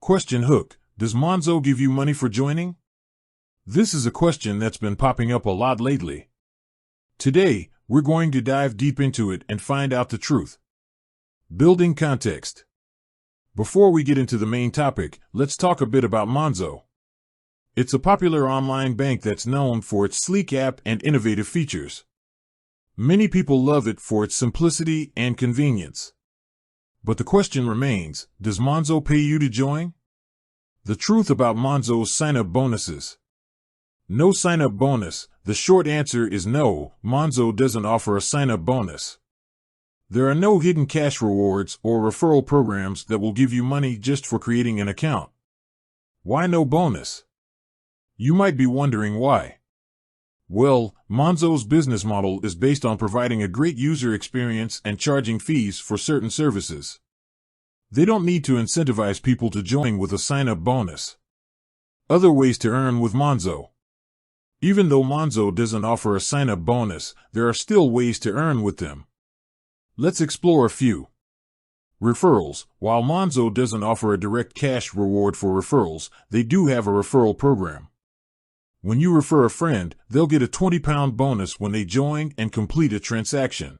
Question hook: Does Monzo give you money for joining? This is a question that's been popping up a lot lately. Today, we're going to dive deep into it and find out the truth. Building context. Before we get into the main topic, let's talk a bit about Monzo. It's a popular online bank that's known for its sleek app and innovative features. Many people love it for its simplicity and convenience. But the question remains, does Monzo pay you to join? The truth about Monzo's sign-up bonuses. No sign-up bonus. The short answer is no, Monzo doesn't offer a sign-up bonus. There are no hidden cash rewards or referral programs that will give you money just for creating an account. Why no bonus? You might be wondering why. Well, Monzo's business model is based on providing a great user experience and charging fees for certain services. They don't need to incentivize people to join with a sign-up bonus. Other ways to earn with Monzo. Even though Monzo doesn't offer a sign-up bonus, there are still ways to earn with them. Let's explore a few. Referrals. While Monzo doesn't offer a direct cash reward for referrals, they do have a referral program. When you refer a friend, they'll get a £20 bonus when they join and complete a transaction.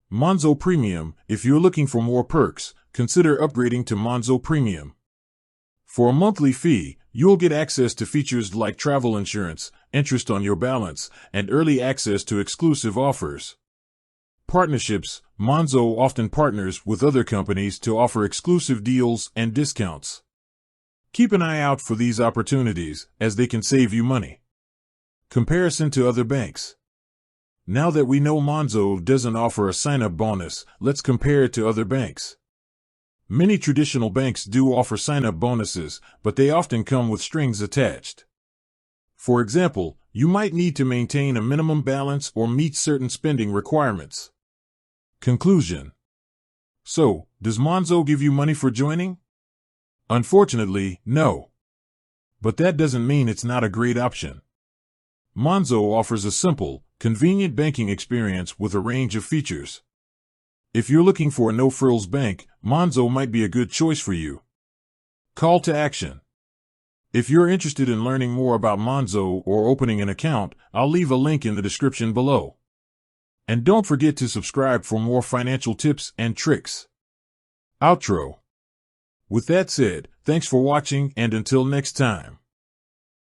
Monzo Premium. If you're looking for more perks, consider upgrading to Monzo Premium. For a monthly fee, you'll get access to features like travel insurance, interest on your balance, and early access to exclusive offers. Partnerships. Monzo often partners with other companies to offer exclusive deals and discounts. Keep an eye out for these opportunities, as they can save you money. Comparison to other banks. Now that we know Monzo doesn't offer a sign-up bonus, let's compare it to other banks. Many traditional banks do offer sign-up bonuses, but they often come with strings attached. For example, you might need to maintain a minimum balance or meet certain spending requirements. Conclusion. So, does Monzo give you money for joining? Unfortunately, no. But that doesn't mean it's not a great option. Monzo offers a simple, convenient banking experience with a range of features. If you're looking for a no-frills bank, Monzo might be a good choice for you. Call to action. If you're interested in learning more about Monzo or opening an account, I'll leave a link in the description below. And don't forget to subscribe for more financial tips and tricks. Outro. With that said, thanks for watching, and until next time.